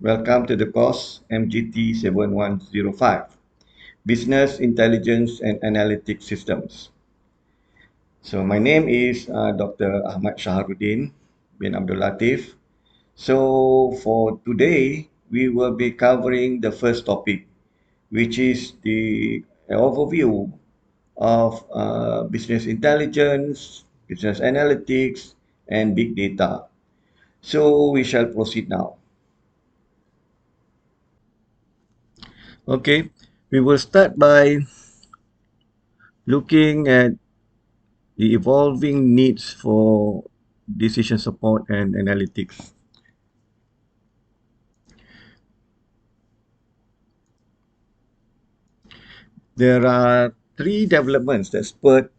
Welcome to the course MGT 7105, Business Intelligence and Analytics Systems. So my name is Dr. Ahmad Shaharuddin bin Abdul Latif. So for today, we will be covering the first topic, which is the overview of business intelligence, business analytics, and big data. So we shall proceed now. Okay, we will start by looking at the evolving needs for decision support and analytics. There are three developments that spurred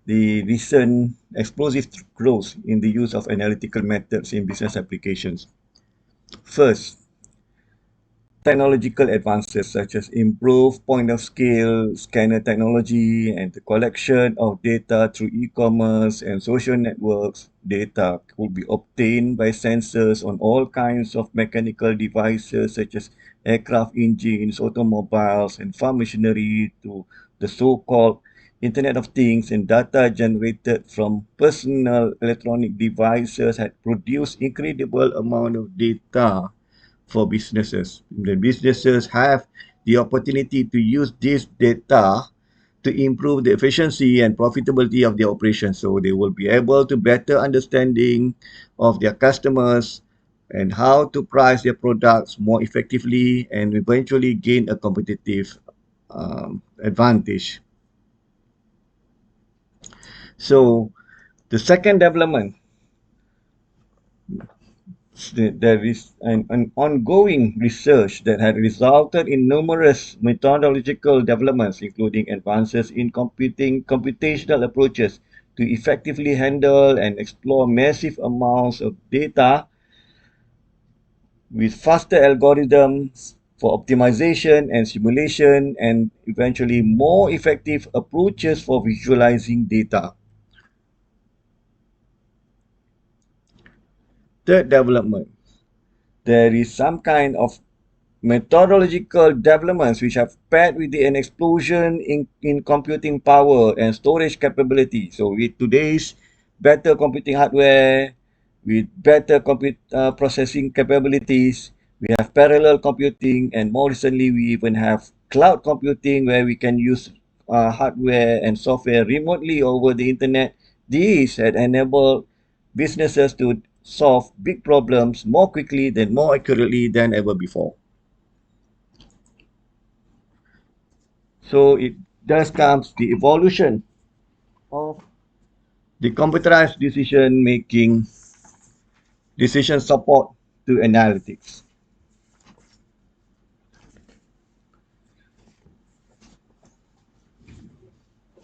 the recent explosive growth in the use of analytical methods in business applications. First, technological advances such as improved point of scale scanner technology and the collection of data through e-commerce and social networks. Data could be obtained by sensors on all kinds of mechanical devices such as aircraft engines, automobiles, and farm machinery to the so-called Internet of Things, and data generated from personal electronic devices had produced incredible amount of data for businesses. The businesses have the opportunity to use this data to improve the efficiency and profitability of their operations. So they will be able to better understanding of their customers and how to price their products more effectively and eventually gain a competitive advantage. So the second development, there is an ongoing research that had resulted in numerous methodological developments, including advances in computational approaches to effectively handle and explore massive amounts of data with faster algorithms for optimization and simulation, and eventually more effective approaches for visualizing data. Third development, there is some kind of methodological developments which have paired with an explosion in computing power and storage capability. So with today's better computing hardware, with better processing capabilities, we have parallel computing, and more recently we even have cloud computing where we can use hardware and software remotely over the internet. These had enabled businesses to solve big problems more quickly than more accurately than ever before. So it thus comes the evolution of the computerized decision making, decision support to analytics.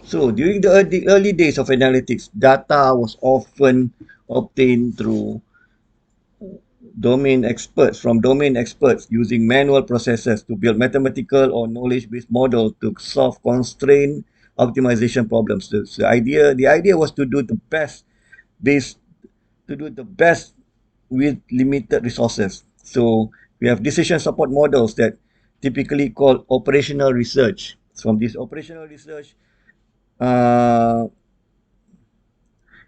So during the early days of analytics, data was often obtained through domain experts using manual processes to build mathematical or knowledge-based models to solve constraint optimization problems. The idea was to do the best based to do the best with limited resources. So we have decision support models that typically called operational research. From this operational research, uh,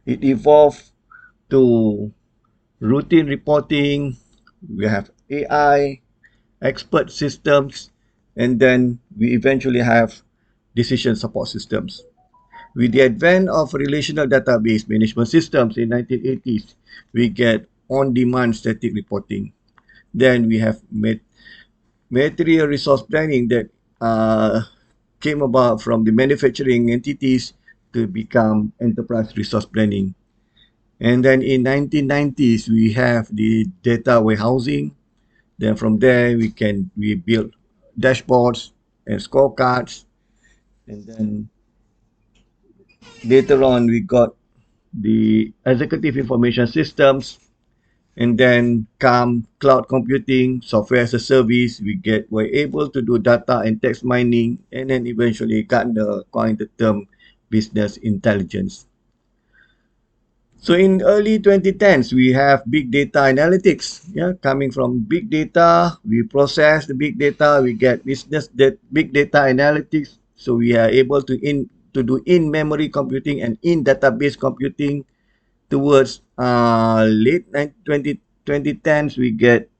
it evolved to routine reporting. We have AI, expert systems, and then we eventually have decision support systems. With the advent of relational database management systems in 1980s, we get on-demand static reporting. Then we have material resource planning that came about from the manufacturing entities to become enterprise resource planning. And then in 1990s, we have the data warehousing. Then from there, we build dashboards and scorecards. And then later on, we got the executive information systems, and then come cloud computing, software as a service. We're able to do data and text mining, and then eventually Gartner coined the term business intelligence. So in early 2010s, we have big data analytics. Yeah, coming from big data, we process the big data, we get big data analytics. So we are able to do in-memory computing and in database computing towards late 2010s.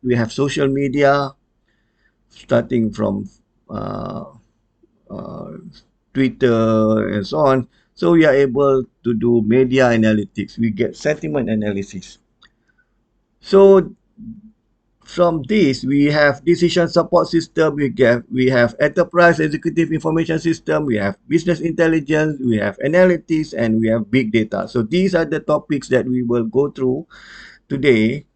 We have social media starting from uh, uh, Twitter and so on. So we are able to do media analytics. We get sentiment analysis. So from this, we have decision support system. We have enterprise executive information system. We have business intelligence. We have analytics, and we have big data. So these are the topics that we will go through today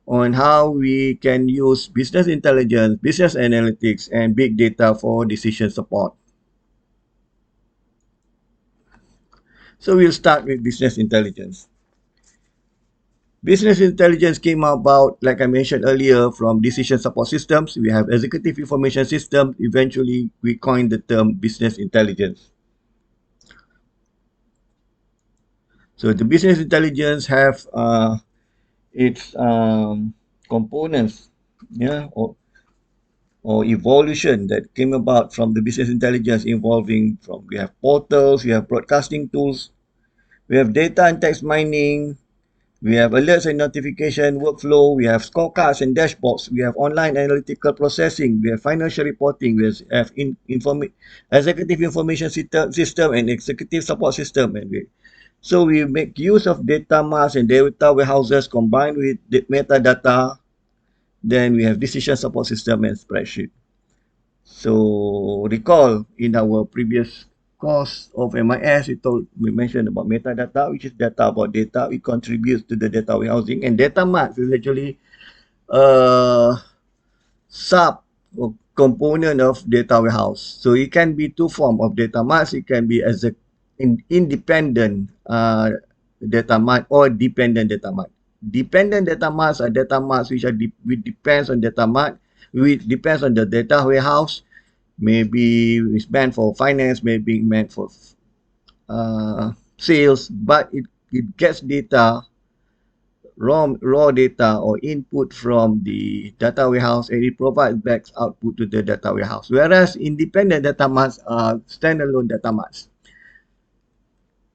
on how we can use business intelligence, business analytics, and big data for decision support. So we'll start with business intelligence. Business intelligence came about, like I mentioned earlier, from decision support systems. We have executive information system. Eventually, we coined the term business intelligence. So the business intelligence have its components, yeah, or evolution that came about from the business intelligence involving from we have portals, we have broadcasting tools, we have data and text mining, we have alerts and notification workflow. We have scorecards and dashboards. We have online analytical processing. We have financial reporting. We have executive information system and executive support system. So we make use of data mass and data warehouses combined with the metadata. Then we have decision support system and spreadsheet. So recall in our previous course of MIS, we mentioned about metadata, which is data about data. It contributes to the data warehousing, and data max is actually a sub or component of data warehouse. So it can be two forms of data max. It can be as independent data mart or dependent data mart. Dependent data marts are data marts which depends on data mart, which depends on the data warehouse. Maybe it's meant for finance, maybe meant for sales, but it gets data, raw data or input from the data warehouse, and it provides back output to the data warehouse. Whereas independent data marts are standalone data marts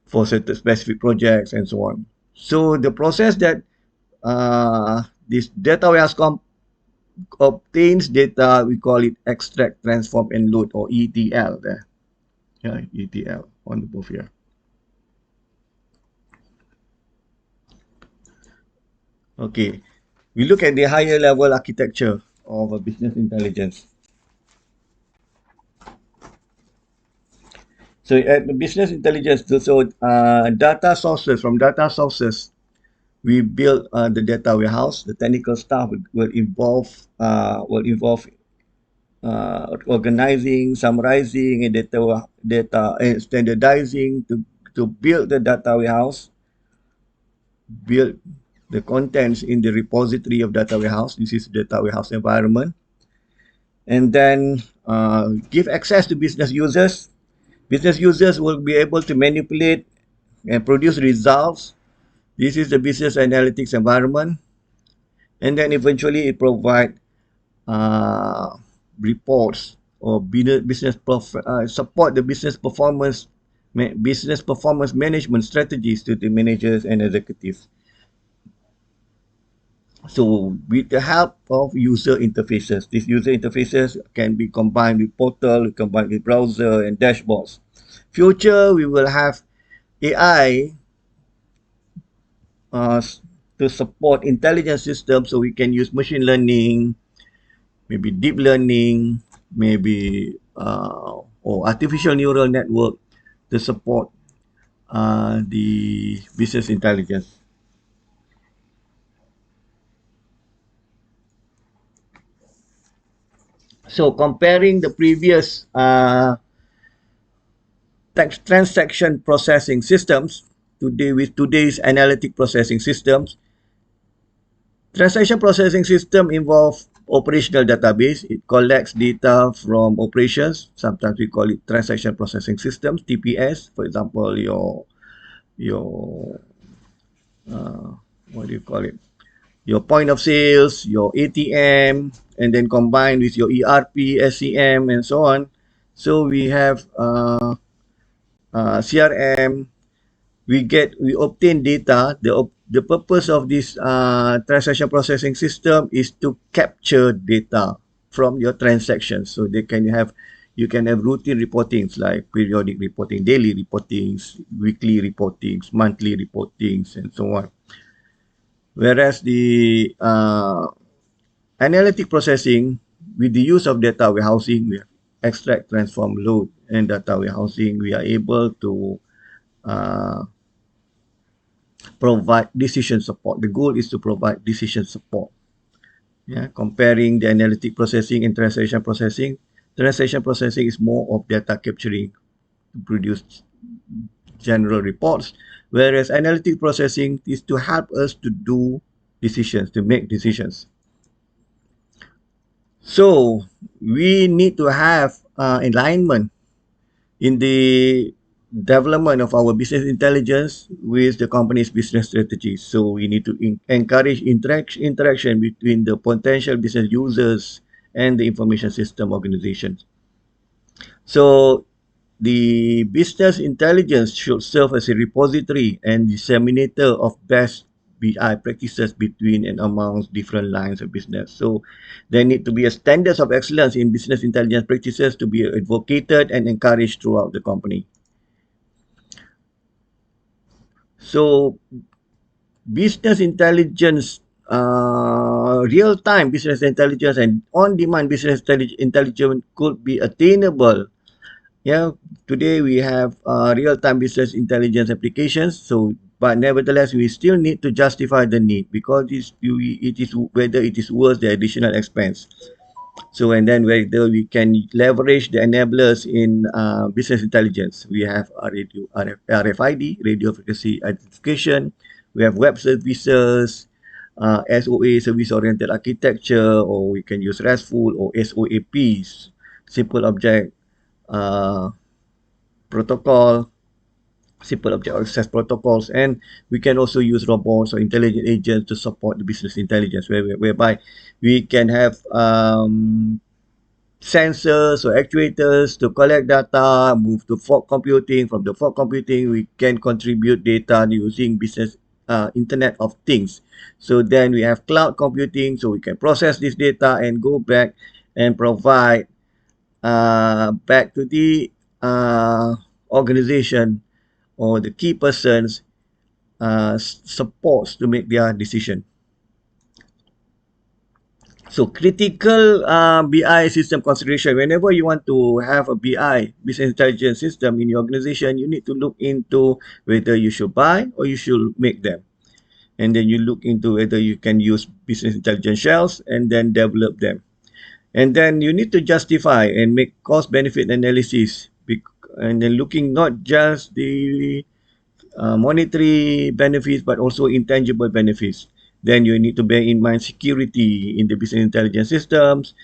for certain specific projects and so on. So the process that this data warehouse obtains data, we call it extract, transform, and load, or ETL there. Yeah, ETL on the both here. Okay, we look at the higher level architecture of a business intelligence. So at the business intelligence, data sources, we build the data warehouse. The technical staff will involve organizing, summarizing, and data and standardizing to build the data warehouse, build the contents in the repository of data warehouse. This is data warehouse environment, and then give access to business users. Business users will be able to manipulate and produce results. This is the business analytics environment, and then eventually it provide uh, reports or support the business performance management strategies to the managers and executives. So with the help of user interfaces, these user interfaces can be combined with portal, combined with browser and dashboards. Future, we will have AI uh, to support intelligence systems, so we can use machine learning, maybe deep learning, maybe or artificial neural network to support the business intelligence. So comparing the previous transaction processing systems today with today's analytic processing systems, transaction processing system involve operational database. It collects data from operations. Sometimes we call it transaction processing systems, TPS. For example, your uh, what do you call it? Your point of sales, your ATM, and then combined with your ERP, SCM, and so on. So we have CRM. We obtain data. The purpose of this transaction processing system is to capture data from your transactions, so you can have routine reportings like periodic reporting, daily reportings, weekly reportings, monthly reportings, and so on. Whereas the analytic processing, with the use of data warehousing, we extract, transform, load, and data warehousing, we are able to uh, provide decision support. The goal is to provide decision support. Yeah, comparing the analytic processing and transaction processing. Transaction processing is more of data capturing to produce general reports, whereas analytic processing is to help us to do decisions, to make decisions. So we need to have alignment in the development of our business intelligence with the company's business strategy. So we need to encourage interaction between the potential business users and the information system organizations. So the business intelligence should serve as a repository and disseminator of best BI practices between and amongst different lines of business. So there need to be a standards of excellence in business intelligence practices to be advocated and encouraged throughout the company. So business intelligence, real-time business intelligence and on-demand business intelligence could be attainable. Yeah, today we have real-time business intelligence applications. So, but nevertheless, we still need to justify the need because it is whether it is worth the additional expense. So, and then whether we can leverage the enablers in business intelligence. We have RFID, radio frequency identification. We have web services, SOA, service-oriented architecture, or we can use RESTful or SOAPs, simple object uh, protocol, simple object access protocols, and we can also use robots or intelligent agents to support the business intelligence, whereby we can have sensors or actuators to collect data, move to fog computing. From the fog computing, we can contribute data using business Internet of Things. So then we have cloud computing, so we can process this data and go back and provide back to the organization or the key persons supports to make their decision. So critical BI system consideration. Whenever you want to have a BI, business intelligence system in your organization, you need to look into whether you should buy or you should make them. And then you look into whether you can use business intelligence shells and then develop them. And then you need to justify and make cost benefit analysis, and then looking not just the monetary benefits but also intangible benefits. Then you need to bear in mind security in the business intelligence systems.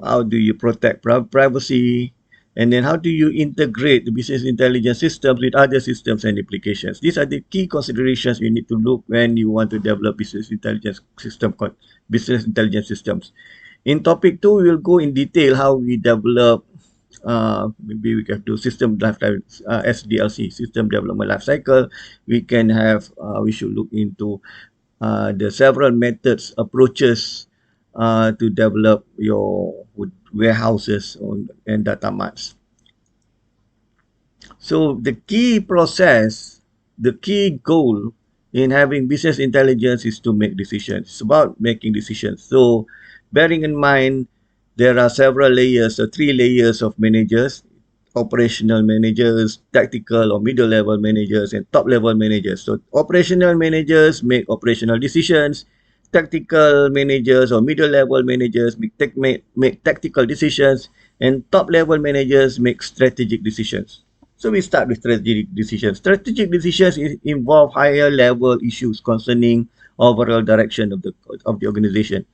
How do you protect privacy? And then how do you integrate the business intelligence systems with other systems and applications? These are the key considerations you need to look when you want to develop business intelligence systems. In topic 2, we will go in detail how we develop maybe we can do system lifetime SDLC, system development life cycle. We can have we should look into the several methods approaches to develop your warehouses and data marts. So the key process, the key goal in having business intelligence is to make decisions. It's about making decisions. So bearing in mind there are several layers, so 3 layers of managers: operational managers, tactical or middle level managers, and top level managers. So operational managers make operational decisions, tactical managers or middle level managers make tactical decisions, and top level managers make strategic decisions. So we start with strategic decisions. Strategic decisions involve higher level issues concerning overall direction of the organization.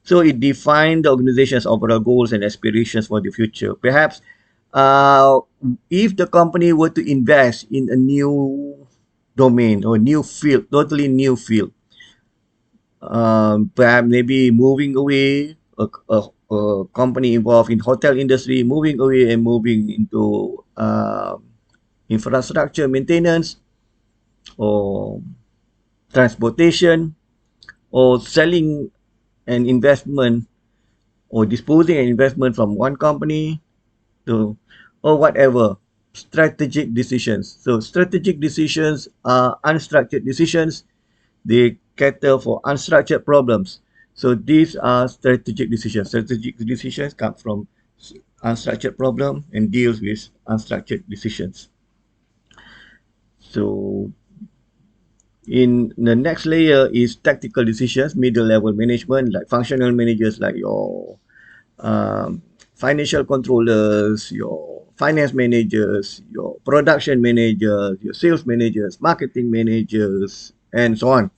So it defines the organization's overall goals and aspirations for the future. Perhaps if the company were to invest in a new domain or new field, totally new field. Perhaps maybe moving away, a company involved in hotel industry, moving away and moving into infrastructure maintenance or transportation or selling an investment or disposing an investment from one company to or whatever. Strategic decisions. So strategic decisions are unstructured decisions. They cater for unstructured problems. So these are strategic decisions. Strategic decisions come from unstructured problem and deals with unstructured decisions. So in the next layer is tactical decisions, middle level management, like functional managers like your financial controllers, your finance managers, your production managers, your sales managers, marketing managers, and so on.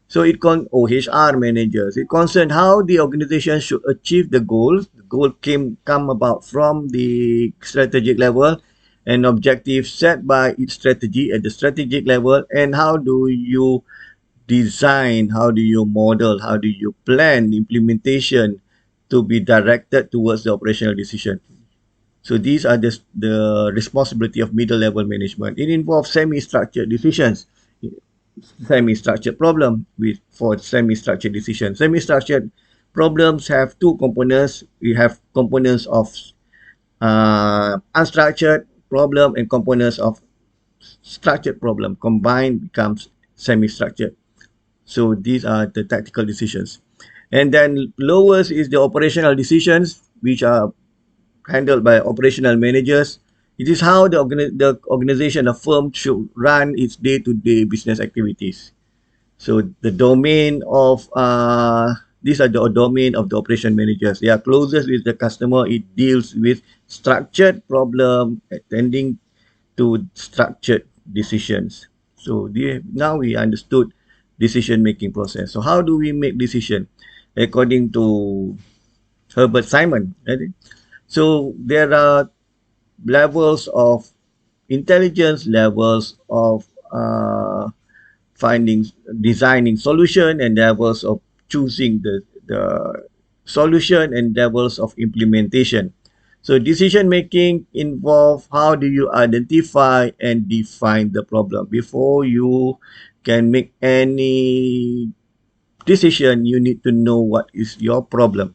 So it or HR managers. It concerns how the organization should achieve the goals. The goal come about from the strategic level, an objective set by its strategy at the strategic level, and how do you design, how do you model, how do you plan implementation to be directed towards the operational decision. So these are the responsibility of middle level management. It involves semi-structured decisions, semi-structured problem with for semi-structured decision. Semi-structured problems have two components. We have components of unstructured problem and components of structured problem. Combined becomes semi-structured. So these are the tactical decisions. And then lowest is the operational decisions, which are handled by operational managers. It is how the organization, the firm should run its day-to-day business activities. So the domain of these are the domain of the operation managers. They are closest with the customer. It deals with structured problem, attending to structured decisions. So now we understood decision making process. So how do we make decision? According to Herbert Simon, right? So there are levels of intelligence, levels of finding, designing solution, and levels of choosing the solution, and levels of implementation. So decision making involve how do you identify and define the problem. Before you can make any decision, you need to know what is your problem.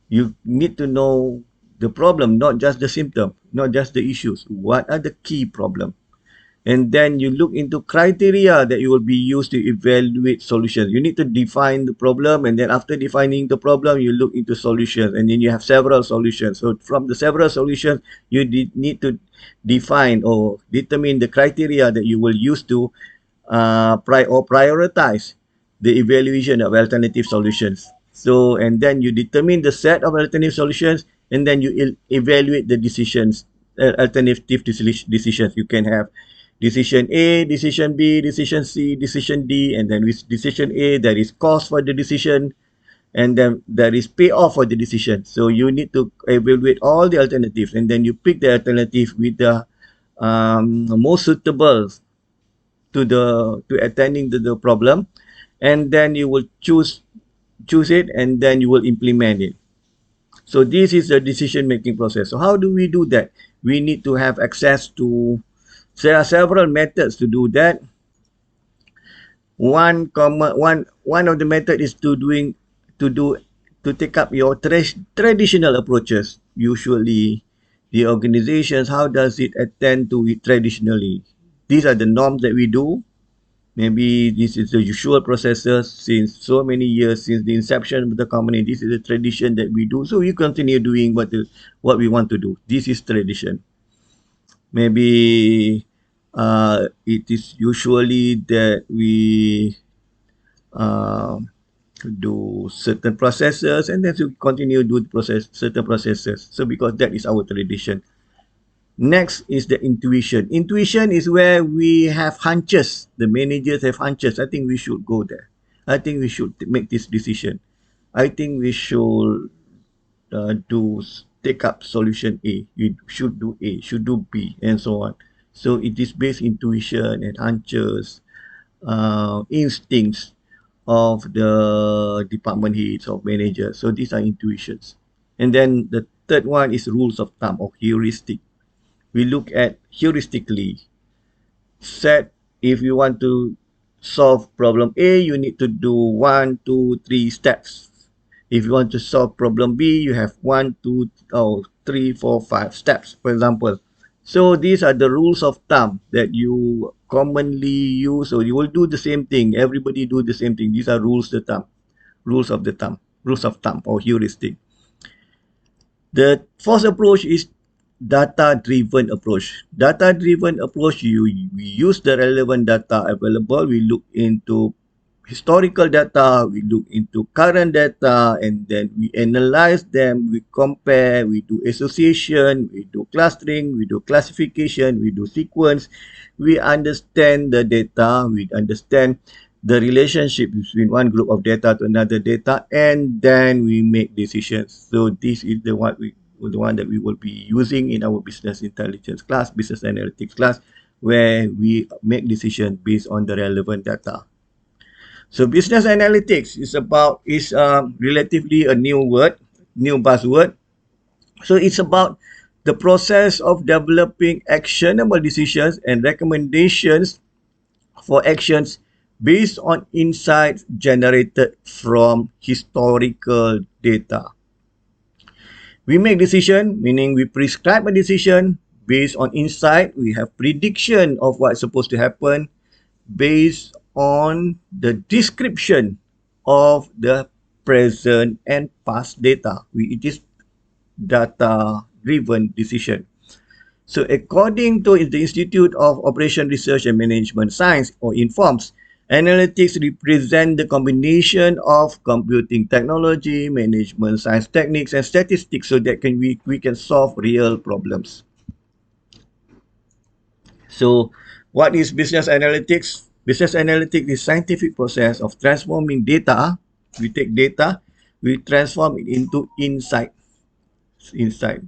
You need to know the problem, not just the symptom, not just the issues. What are the key problems? And then you look into criteria that you will be used to evaluate solutions. You need to define the problem, and then after defining the problem, you look into solutions, and then you have several solutions. So from the several solutions, you need to define or determine the criteria that you will use to prioritize the evaluation of alternative solutions. So, and then you determine the set of alternative solutions, and then you evaluate the decisions, alternative decisions. You can have decision A, decision B, decision C, decision D, and then with decision A, there is cost for the decision, and then there is payoff for the decision. So you need to evaluate all the alternatives, and then you pick the alternative with the most suitable to attending to the problem, and then you will choose it, and then you will implement it. So this is the decision making process. So how do we do that? We need to have access to, there are several methods to do that. One of the method is to take up your traditional approaches. Usually the organizations, how does it attend to it traditionally? These are the norms that we do. Maybe this is the usual processes since so many years, since the inception of the company. This is the tradition that we do. So we continue doing what we want to do. This is tradition. Maybe it is usually that we uh, do certain processes, and then we continue do certain processes. So because that is our tradition. Next is the intuition. Intuition is where we have hunches. The managers have hunches. I think we should go there. I think we should make this decision. I think we should take up solution A. You should do A, should do B, and so on. So it is based intuition and hunches, instincts of the department heads or managers. So these are intuitions. And then the third one is rules of thumb or heuristic. We look at heuristically. Set if you want to solve problem A, you need to do 1, 2, 3 steps. If you want to solve problem B, you have 1, 2, 3, 4, 5 steps, for example. So these are the rules of thumb that you commonly use, or you will do the same thing. Everybody do the same thing. These are rules of the thumb, rules of thumb or heuristic. The fourth approach is data-driven approach. Data-driven approach, we use the relevant data available. We look into historical data, we look into current data, and then we analyze them, we compare, we do association, we do clustering, we do classification, we do sequence, we understand the data, we understand the relationship between one group of data to another data, and then we make decisions. So this is the one that we will be using in our business intelligence class, business analytics class, where we make decisions based on the relevant data. So business analytics is relatively a new word, new buzzword. So it's about the process of developing actionable decisions and recommendations for actions based on insights generated from historical data. We make decision, meaning we prescribe a decision based on insight. We have prediction of what's supposed to happen based on the description of the present and past data. It is data-driven decision. So according to the Institute of Operation Research and Management Science, or INFORMS, analytics represent the combination of computing technology, management science techniques, and statistics so that we can solve real problems. So what is business analytics? Business analytics is scientific process of transforming data. We take data, we transform it into insight. Insight.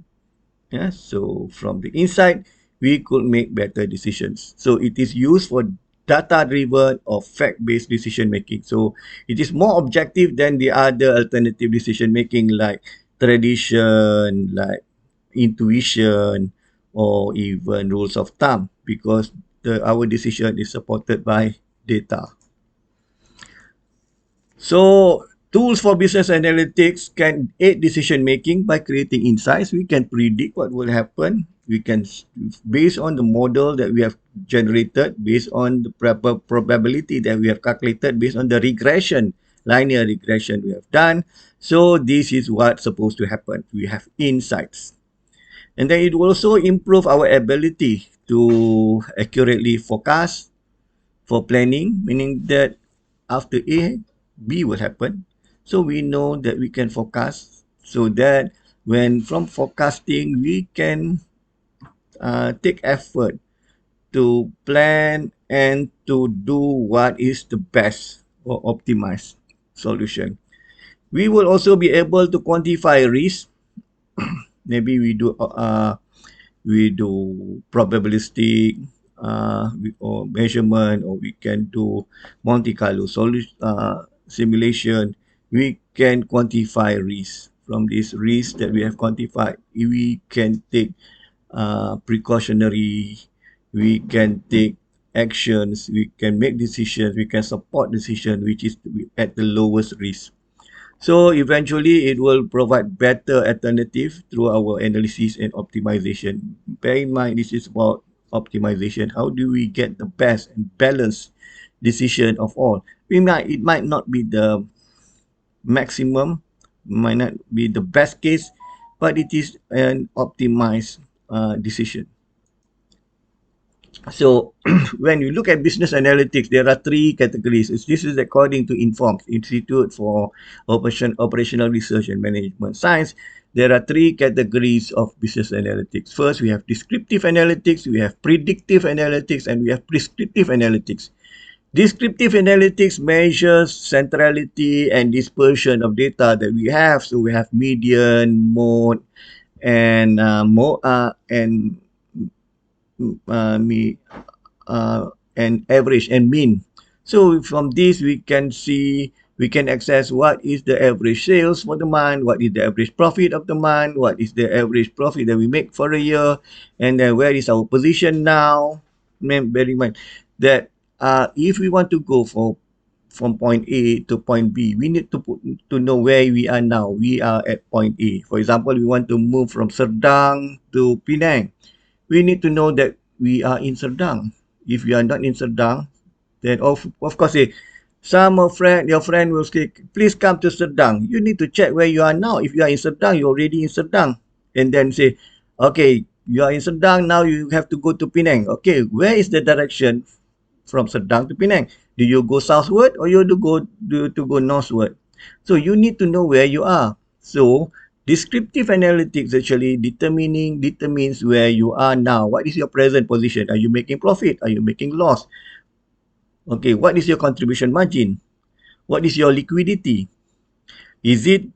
Yeah. So from the insight, we could make better decisions. So it is used for data-driven or fact-based decision making. So it is more objective than the other alternative decision making like tradition, like intuition, or even rules of thumb, because our decision is supported by data. So tools for business analytics can aid decision making by creating insights. We can predict what will happen. We can, based on the model that we have generated, based on the probability that we have calculated, based on the regression, linear regression we have done. So this is what's supposed to happen. We have insights. And then it will also improve our ability to accurately forecast for planning, meaning that after A, B will happen. So we know that we can forecast, so that when from forecasting, we can take effort to plan and to do what is the best or optimized solution. We will also be able to quantify risk. Maybe we do probabilistic or measurement, or we can do Monte Carlo simulation. We can quantify risk. From this risk that we have quantified, we can take precautionary, we can take actions, we can make decisions, we can support decision which is at the lowest risk. So eventually, it will provide better alternative through our analysis and optimization. Bear in mind, this is about optimization. How do we get the best and balanced decision of all? It might not be the maximum, might not be the best case, but it is an optimized decision. So when you look at business analytics, there are three categories. This is according to INFORMS, Institute for Operational Research and Management Science. There are three categories of business analytics. First, we have descriptive analytics, we have predictive analytics, and we have prescriptive analytics. Descriptive analytics measures centrality and dispersion of data that we have. So we have median, mode, and me and average and mean. So from this we can access what is the average sales for the month, what is the average profit of the month, what is the average profit that we make for a year, and then where is our position now. Bear in mind that if we want to go from point A to point B, we need to know where we are now. We are at point A. For example, we want to move from Serdang to Penang. We need to know that we are in Serdang. If we are not in Serdang, then of course, your friend will say, please come to Serdang. You need to check where you are now. If you are in Serdang, you're already in Serdang. And then say, okay, you are in Serdang, now you have to go to Penang. Okay, where is the direction from Serdang to Penang? Do you go southward or you to go northward? So you need to know where you are. So descriptive analytics actually determines where you are now. What is your present position? Are you making profit? Are you making loss? Okay, what is your contribution margin? What is your liquidity?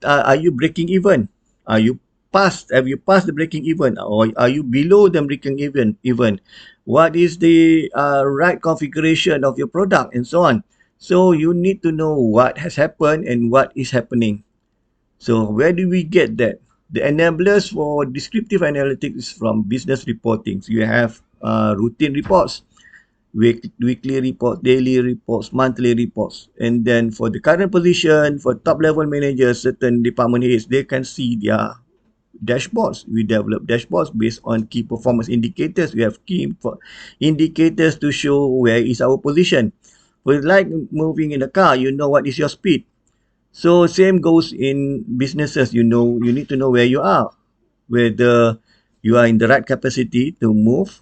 Are you breaking even? Are you have you passed the breaking even, or are you below the breaking even? What is the right configuration of your product, and so on? So you need to know what has happened and what is happening. So where do we get that? The enablers for descriptive analytics is from business reporting. So you have routine reports, weekly reports, daily reports, monthly reports. And then for the current position, for top level managers, certain department heads, they can see their dashboards. We develop dashboards based on key performance indicators. We have key indicators to show where is our position. For like moving in a car, you know what is your speed. So same goes in businesses. You need to know where you are, whether you are in the right capacity to move.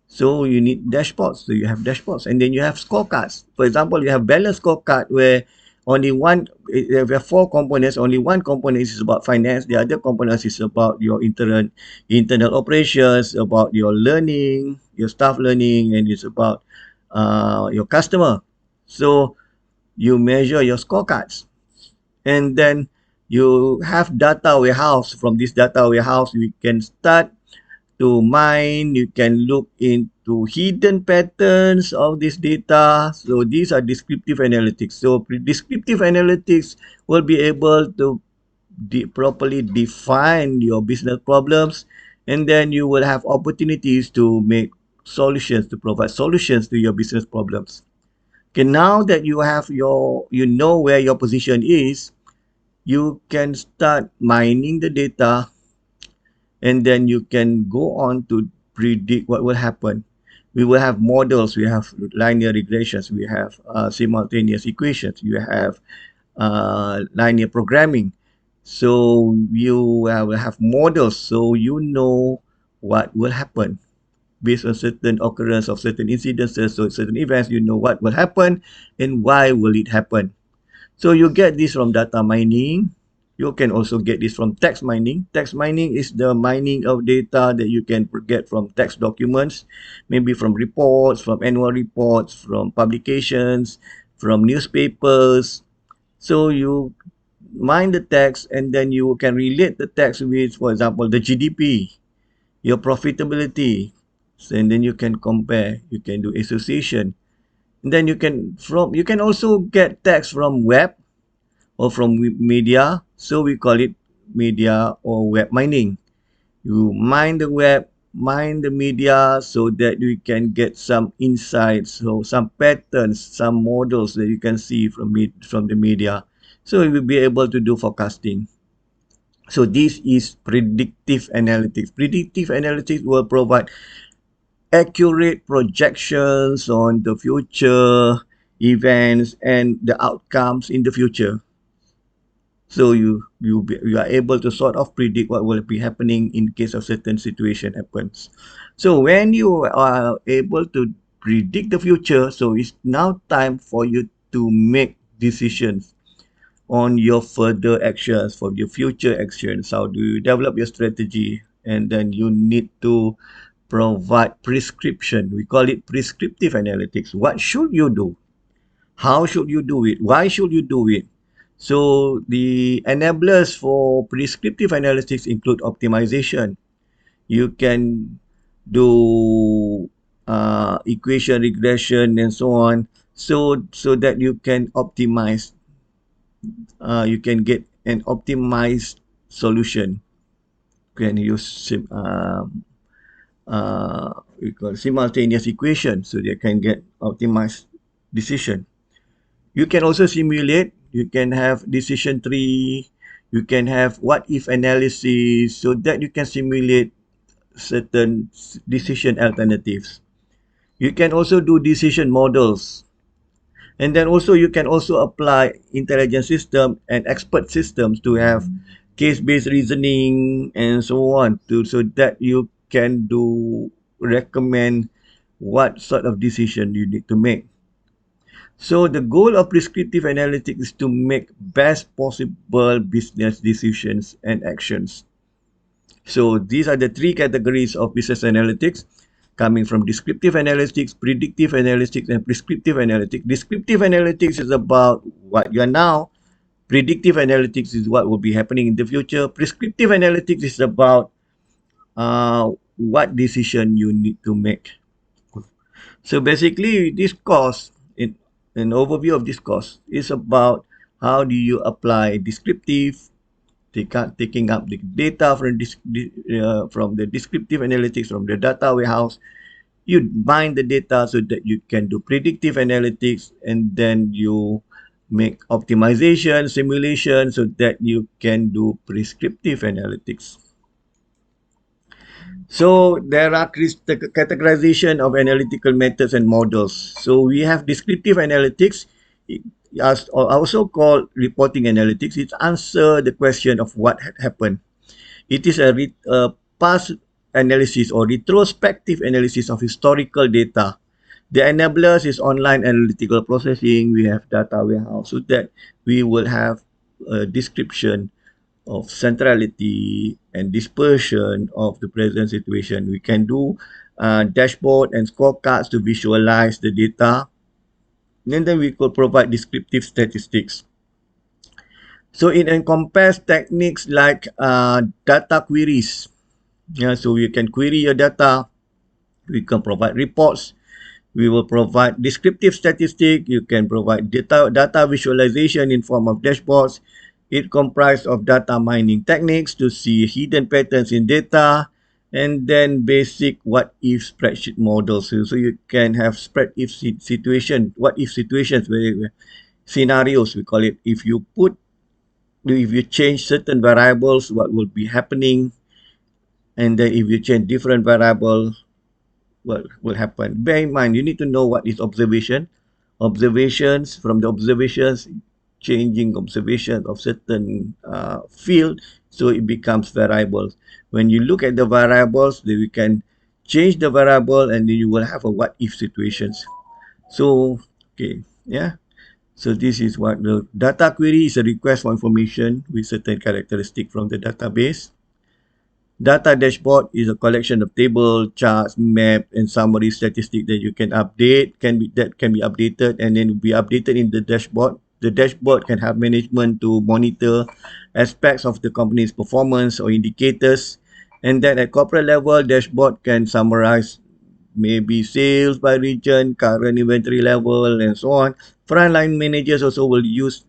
So you need dashboards. So you have dashboards, and then you have scorecards. For example, you have balance scorecard where only one, you have four components. Only one component is about finance. The other components is about your internal operations, about your learning, your staff learning, and it's about your customer. So you measure your scorecards, and then you have data warehouse. From this data warehouse, we can start to mine. You can look into hidden patterns of this data. So these are descriptive analytics. So descriptive analytics will be able to properly define your business problems, and then you will have opportunities to make solutions, to provide solutions to your business problems. Okay, now that you know where your position is, you can start mining the data, and then you can go on to predict what will happen. We will have models, we have linear regressions, we have simultaneous equations, you have linear programming. So you will have models, so you know what will happen based on certain occurrence of certain incidences, so certain events, you know what will happen and why will it happen. So you get this from data mining. You can also get this from text mining. Text mining is the mining of data that you can get from text documents, maybe from reports, from annual reports, from publications, from newspapers. So you mine the text, and then you can relate the text with, for example, the GDP, your profitability. So, and then you can compare, you can do association. And then you can also get text from web or from media. So we call it media or web mining. You mine the web, mine the media, so that you can get some insights, so some patterns, some models that you can see from the media. So you will be able to do forecasting. So this is predictive analytics. Predictive analytics will provide accurate projections on the future events and the outcomes in the future. So you are able to sort of predict what will be happening in case of certain situation happens. So when you are able to predict the future, so it's now time for you to make decisions on your further actions, for your future actions. How do you develop your strategy? And then you need to provide prescription. We call it prescriptive analytics. What should you do? How should you do it? Why should you do it? So the enablers for prescriptive analytics include optimization. You can do equation regression and so on, so that you can optimize, you can get an optimized solution. You can use we call simultaneous equation, so they can get optimized decision. You can also simulate, you can have decision tree, you can have what if analysis, so that you can simulate certain decision alternatives. You can also do decision models. And then also you can also apply intelligent system and expert systems to have case-based reasoning and so on, to so that you can do recommend what sort of decision you need to make. So the goal of prescriptive analytics is to make best possible business decisions and actions. So these are the three categories of business analytics, coming from descriptive analytics, predictive analytics, and prescriptive analytics. Descriptive analytics is about what you are now. Predictive analytics is what will be happening in the future. Prescriptive analytics is about what decision you need to make. So basically, this course, an overview of this course, is about how do you apply descriptive, taking up the data from the descriptive analytics from the data warehouse. You mine the data so that you can do predictive analytics, and then you make optimization, simulation, so that you can do prescriptive analytics. So there are categorization of analytical methods and models. So we have descriptive analytics, also called reporting analytics. It answers the question of what had happened. It is a past analysis or retrospective analysis of historical data. The enablers is online analytical processing. We have data warehouse, so that we will have a description of centrality and dispersion of the present situation. We can do dashboard and scorecards to visualize the data. And then we could provide descriptive statistics. So it encompasses techniques like data queries. Yeah, so you can query your data. We can provide reports. We will provide descriptive statistic. You can provide data visualization in form of dashboards. It comprises of data mining techniques to see hidden patterns in data, and then basic what if spreadsheet models. So you can have what if situations, where scenarios we call it. If you change certain variables, what will be happening, and then if you change different variable, what will happen. Bear in mind, you need to know what is observation. Observations, from the observations, changing observation of certain field, so it becomes variables. When you look at the variables, then we can change the variable, and then you will have a what if situations. So, okay, yeah. So this is what the data query is: a request for information with certain characteristic from the database. Data dashboard is a collection of table, charts, map, and summary statistics that you can update, that can be updated and then be updated in the dashboard. The dashboard can have management to monitor aspects of the company's performance or indicators. And then at corporate level, dashboard can summarize maybe sales by region, current inventory level, and so on. Frontline managers also will use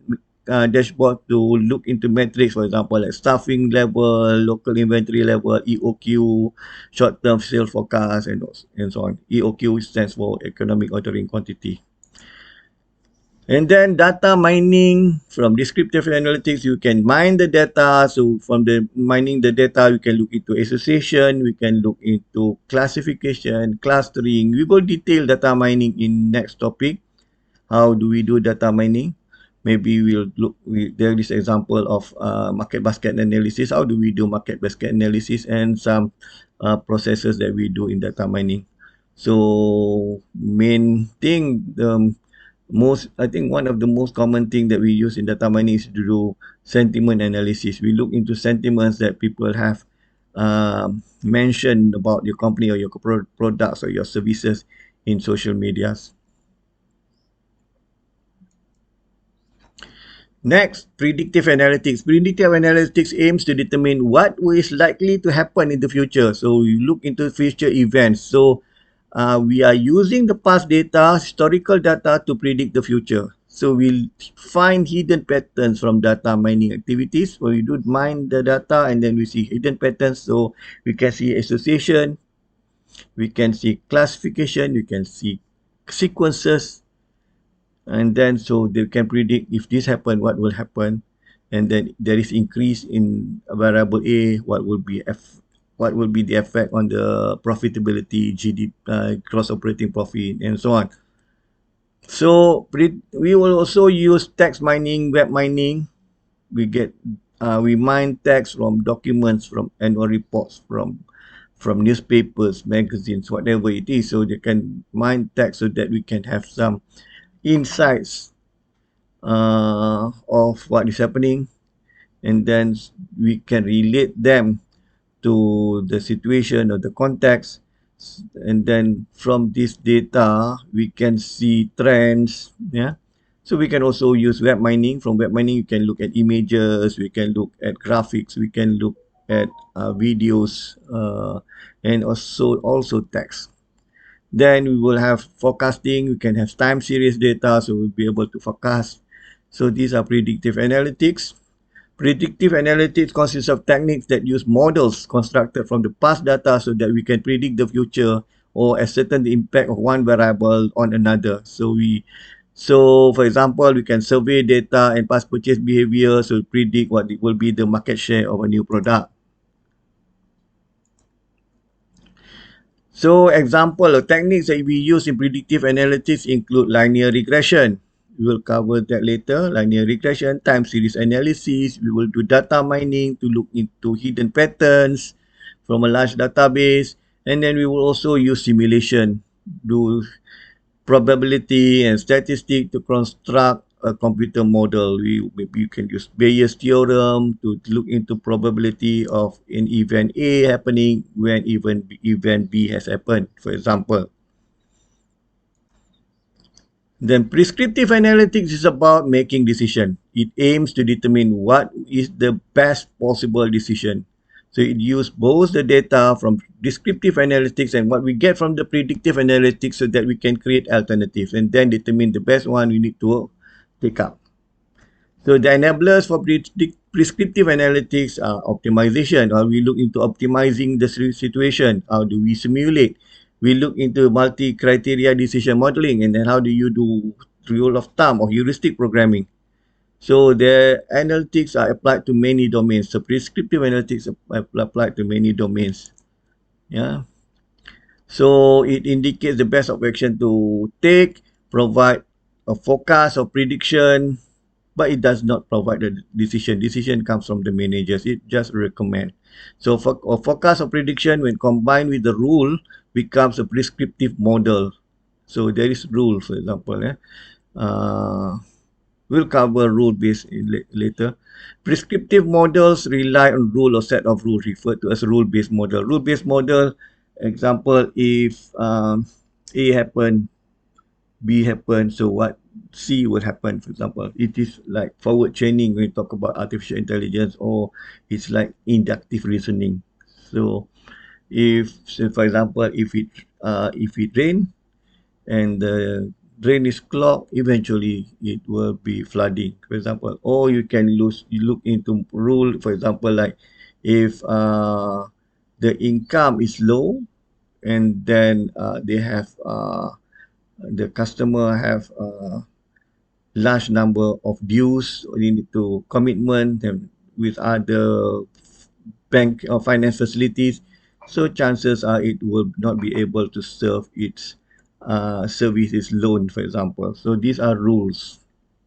dashboard to look into metrics, for example, like staffing level, local inventory level, EOQ, short-term sales forecast, and so on. EOQ stands for economic ordering quantity. And then data mining. From descriptive analytics, you can mine the data. So from the mining the data, you can look into association, we can look into classification, clustering. We will detail data mining in next topic. How do we do data mining? Maybe there is example of market basket analysis. How do we do market basket analysis, and some processes that we do in data mining. So main thing, I think one of the most common thing that we use in data mining is to do sentiment analysis. We look into sentiments that people have mentioned about your company or your products or your services in social medias. Next, predictive analytics. Predictive analytics aims to determine what is likely to happen in the future. So you look into future events. So we are using the past data, historical data to predict the future. So we'll find hidden patterns from data mining activities. When we do mine the data and then we see hidden patterns, so we can see association, we can see classification, we can see sequences, and then so they can predict if this happen, what will happen, and then there is increase in variable A, what will be the effect on the profitability, GDP, gross operating profit, and so on. So we will also use text mining, web mining. We mine text from documents, from annual reports, from newspapers, magazines, whatever it is. So they can mine text so that we can have some insights of what is happening, and then we can relate them to the situation or the context, and then from this data we can see trends. Yeah, so we can also use web mining. From web mining you can look at images, we can look at graphics, we can look at videos, and also text. Then we will have forecasting, we can have time series data, so we'll be able to forecast. So these are predictive analytics. Predictive analytics consists of techniques that use models constructed from the past data so that we can predict the future or ascertain the impact of one variable on another. So for example, we can survey data and past purchase behavior to predict what will be the market share of a new product. So example of techniques that we use in predictive analytics include linear regression. We will cover that later. Linear regression, time series analysis. We will do data mining to look into hidden patterns from a large database. And then we will also use simulation, do probability and statistic to construct a computer model. Maybe you can use Bayes' theorem to look into probability of an event A happening when event B has happened, for example. Then prescriptive analytics is about making decision. It aims to determine what is the best possible decision. So it uses both the data from descriptive analytics and what we get from the predictive analytics so that we can create alternatives and then determine the best one we need to take up. So the enablers for prescriptive analytics are optimization, or we look into optimizing the situation. How do we simulate? We look into multi-criteria decision modeling, and then how do you do rule of thumb or heuristic programming? So the analytics are applied to many domains. So prescriptive analytics are applied to many domains. Yeah. So it indicates the best of action to take, provide a forecast or prediction, but it does not provide the decision. Decision comes from the managers. It just recommend. So for a forecast or prediction, when combined with the rule, becomes a prescriptive model. So there is rule, for example. We'll cover rule-based later. Prescriptive models rely on rule or set of rules referred to as rule-based model. Rule-based model, example, if A happen, B happen, so what C will happen, for example. It is like forward training when you talk about artificial intelligence, or it's like inductive reasoning. So for example, if it rain and the drain is clogged, eventually it will be flooding, for example. Or you look into rule, for example, like if the income is low and then the customer have a large number of dues to commitment with other bank or finance facilities, so chances are it will not be able to serve its services loan, for example. So these are rules.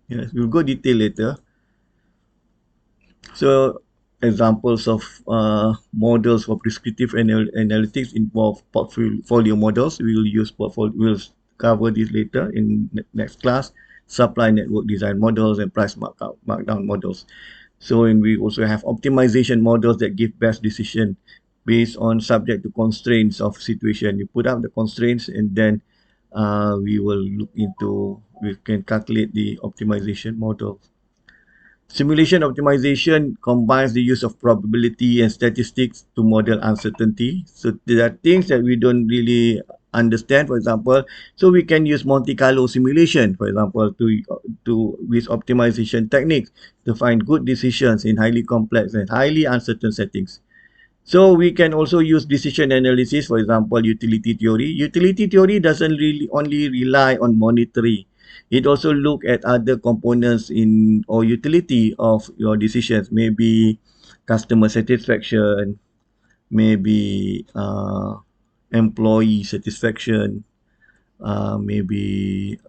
Yes, we'll go detail later. So examples of models for prescriptive analytics involve portfolio models. We will use portfolio. We'll cover this later in next class. Supply network design models and price markdown models. So and we also have optimization models that give best decision based on subject to constraints of situation. You put up the constraints and then we can calculate the optimization model. Simulation optimization combines the use of probability and statistics to model uncertainty. So there are things that we don't really understand, for example. So we can use Monte Carlo simulation, for example, to with optimization techniques to find good decisions in highly complex and highly uncertain settings. So we can also use decision analysis, for example, utility theory. Utility theory doesn't really only rely on monetary. It also look at other components in or utility of your decisions, maybe customer satisfaction, maybe employee satisfaction, maybe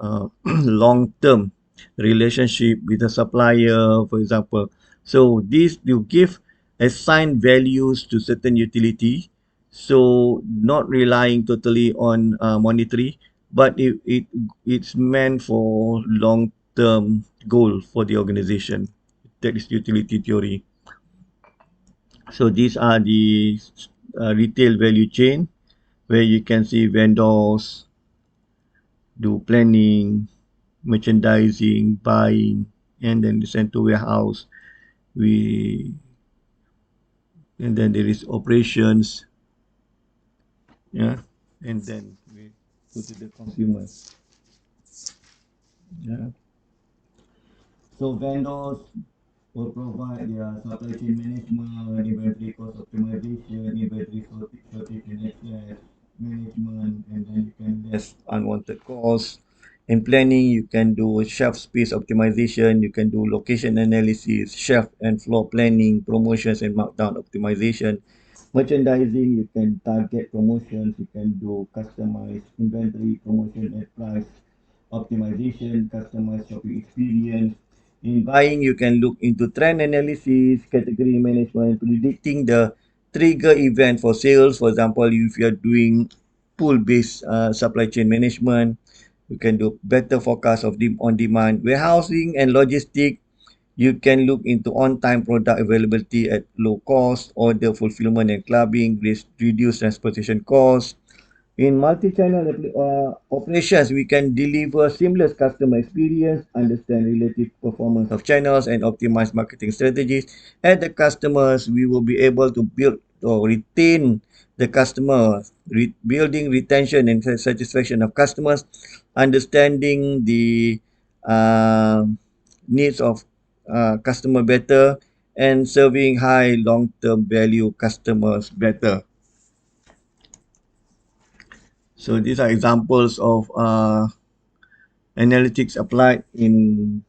long-term relationship with the supplier, for example. So this you give assign values to certain utility, so not relying totally on monetary, but it's meant for long-term goal for the organization. That is utility theory. So these are the retail value chain where you can see vendors do planning, merchandising, buying, and then the send to warehouse. We and then there is operations, yeah, and then we go to the consumers. Yeah. So vendors will provide their supply chain management, inventory cost optimization, inventory sortation access management, and then you can less unwanted costs. In planning, you can do shelf space optimization, you can do location analysis, shelf and floor planning, promotions and markdown optimization. Merchandising, you can target promotions, you can do customized inventory, promotion and price optimization, customized shopping experience. In buying, you can look into trend analysis, category management, predicting the trigger event for sales. For example, if you are doing pool-based supply chain management, you can do better forecast of the on demand. Warehousing and logistic, you can look into on-time product availability at low cost, order fulfillment and clubbing, reduce transportation costs. In multi-channel operations, we can deliver seamless customer experience, understand relative performance of channels, and optimize marketing strategies. At the customers, we will be able to build or retain the customer, building retention and satisfaction of customers, understanding the uh, needs of customer better, and serving high long-term value customers better. So these are examples of analytics applied in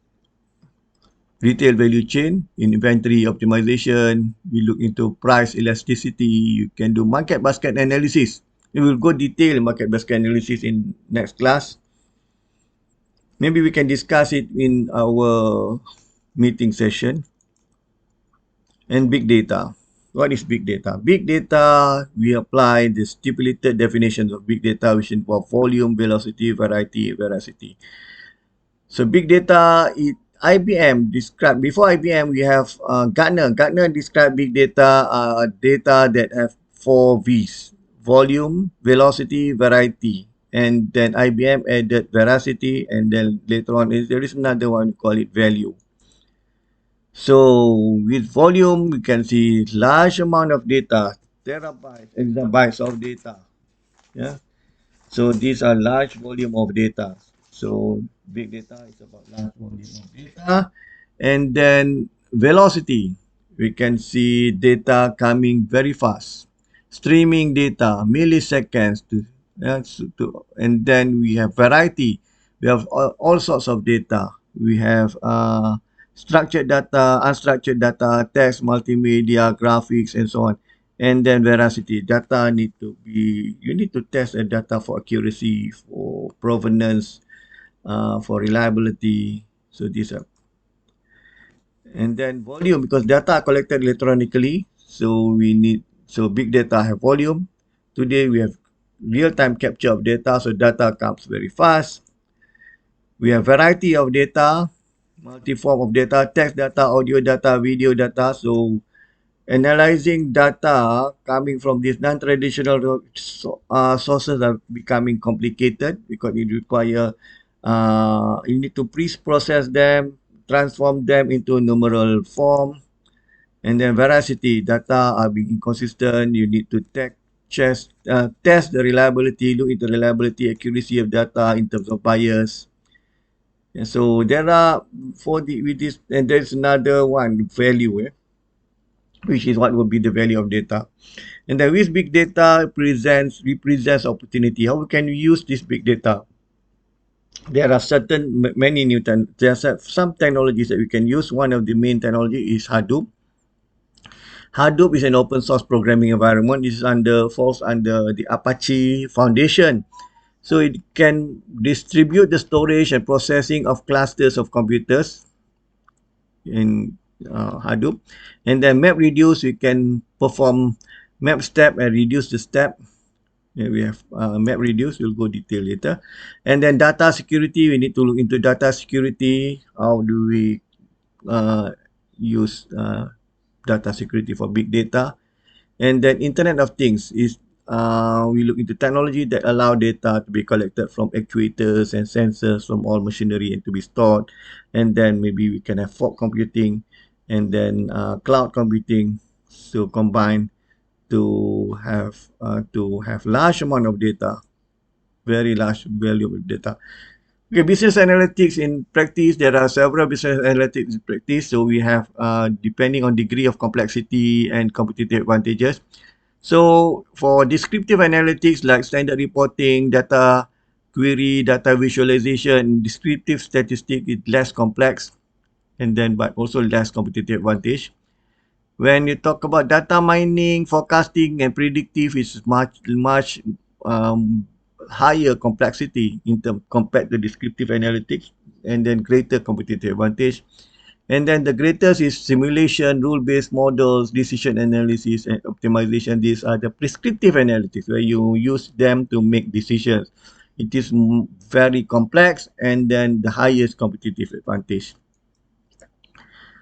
retail value chain. In inventory optimization, we look into price elasticity. You can do market basket analysis. We will go detail market basket analysis in next class. Maybe we can discuss it in our meeting session. And big data. What is big data? Big data, we apply the stipulated definitions of big data, which involve volume, velocity, variety, veracity. So big data, IBM described, before IBM we have Gartner. Gartner described big data data that have 4 V's: volume, velocity, variety. And then IBM added veracity, and then later on there is another one, we call it value. So with volume, you can see large amount of data, terabytes, exabytes of data. Yeah. So these are large volume of data. So big data is about large volume of data. And then velocity, we can see data coming very fast. Streaming data, milliseconds and then we have variety. We have all sorts of data. We have structured data, unstructured data, text, multimedia, graphics, and so on. And then veracity, data need to be, you need to test the data for accuracy, for provenance, for reliability. So these are, and then volume, because data are collected electronically. So we need, so big data have volume. Today we have real-time capture of data, so data comes very fast. We have variety of data, multi-form of data, text data, audio data, video data. So analyzing data coming from these non-traditional sources are becoming complicated because it require you need to pre-process them, transform them into numeral form, and then veracity, data are being inconsistent. You need to test the reliability, look into reliability, accuracy of data in terms of bias. And so there are for the with this, and there's another one value, which is what would be the value of data. And then with big data represents opportunity. How can we use this big data? There are many new there are some technologies that we can use. One of the main technology is Hadoop. Hadoop is an open source programming environment. This is falls under the Apache Foundation. So it can distribute the storage and processing of clusters of computers in Hadoop. And then MapReduce, we can perform map step and reduce the step. Yeah, we have MapReduce, we'll go detail later. And then data security, we need to look into data security. How do we use data security for big data? And then Internet of Things is we look into technology that allow data to be collected from actuators and sensors from all machinery and to be stored. And then maybe we can have fog computing and then cloud computing to combine to have large amount of data, very large value of data. Okay, business analytics in practice, there are several business analytics in practice. So we have, depending on degree of complexity and competitive advantages. So for descriptive analytics like standard reporting, data query, data visualization, descriptive statistic is less complex and then but also less competitive advantage. When you talk about data mining, forecasting, and predictive, is much um, higher complexity in term compared to descriptive analytics, and then greater competitive advantage. And then the greatest is simulation, rule-based models, decision analysis, and optimization. These are the prescriptive analytics where you use them to make decisions. It is very complex and then the highest competitive advantage.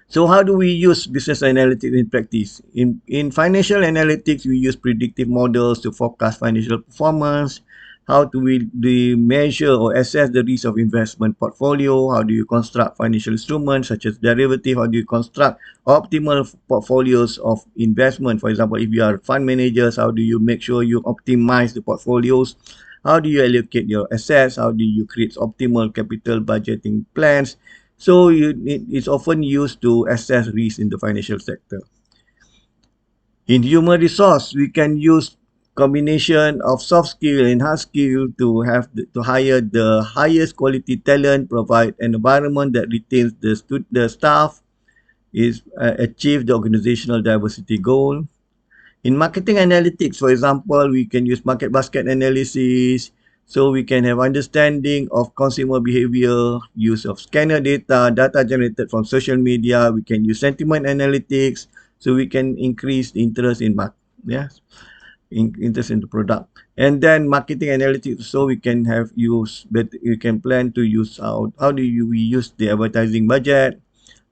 So how do we use business analytics in practice? In financial analytics, we use predictive models to forecast financial performance. How do we measure or assess the risk of investment portfolio? How do you construct financial instruments such as derivative? How do you construct optimal portfolios of investment? For example, if you are fund managers, how do you make sure you optimize the portfolios? How do you allocate your assets? How do you create optimal capital budgeting plans? So it's often used to assess risk in the financial sector. In human resource, we can use combination of soft skill and hard skill to to hire the highest quality talent, provide an environment that retains the staff, is achieve the organizational diversity goal. In marketing analytics, for example, we can use market basket analysis, so we can have understanding of consumer behavior, use of scanner data generated from social media. We can use sentiment analytics, so we can increase the interest in interest in the product. And then marketing analytics, so we can have use, but we can plan to use how do we use the advertising budget.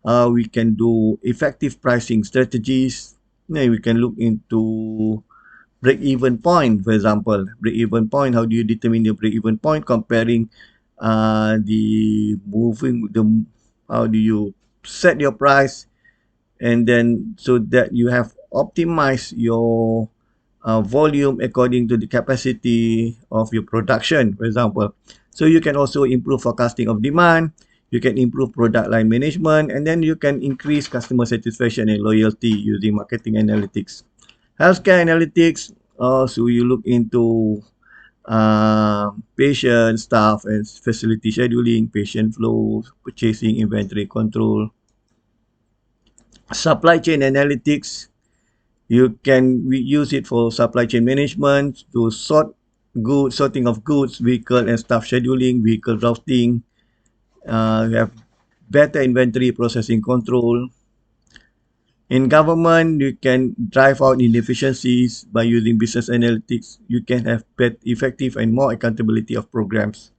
We can do effective pricing strategies. We can look into break-even point, for example. Break-even point, how do you determine the break-even point comparing how do you set your price and then so that you have optimized your volume according to the capacity of your production, for example. So you can also improve forecasting of demand, you can improve product line management, and then you can increase customer satisfaction and loyalty using marketing analytics. Healthcare analytics, so you look into patient, staff, and facility scheduling, patient flow, purchasing, inventory control. Supply chain analytics, we use it for supply chain management to sorting of goods, vehicle and staff scheduling, vehicle routing. We have better inventory processing control. In government, you can drive out inefficiencies by using business analytics. You can have effective and more accountability of programs.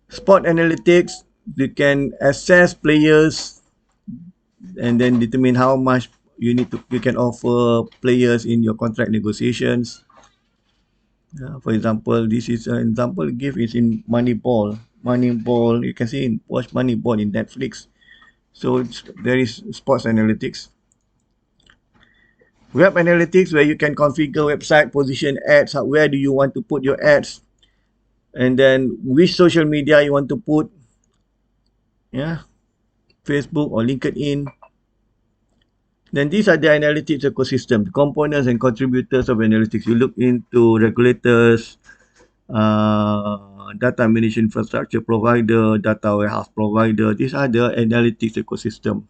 Sport analytics, you can assess players and then determine how much you can offer players in your contract negotiations. For example, this is an example give is in Moneyball. Moneyball, you can see watch Moneyball in Netflix. So there is sports analytics. Web analytics, where you can configure website, position ads, where do you want to put your ads, and then which social media you want to put, yeah, Facebook or LinkedIn. Then these are the analytics ecosystem, the components and contributors of analytics. You look into regulators, data management infrastructure provider, data warehouse provider. These are the analytics ecosystem.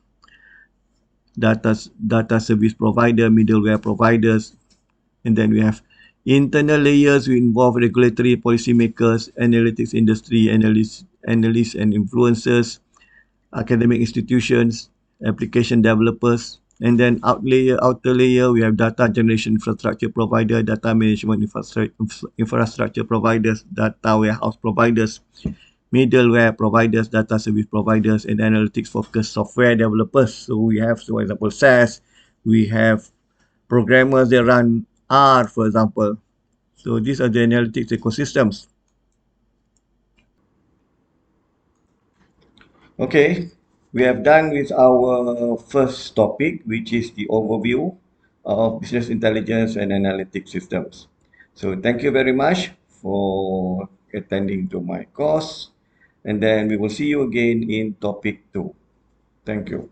Data service provider, middleware providers, and then we have internal layers. We involve regulatory policymakers, analytics industry, analysts and influencers, academic institutions, application developers, and then outer layer, we have data generation infrastructure provider, data management infrastructure providers, data warehouse providers, middleware providers, data service providers, and analytics focused software developers. So we have, for example, SaaS, we have programmers that run R, for example. So these are the analytics ecosystems. Okay, we have done with our first topic, which is the overview of business intelligence and analytics systems. So thank you very much for attending to my course, and then we will see you again in topic 2. Thank you.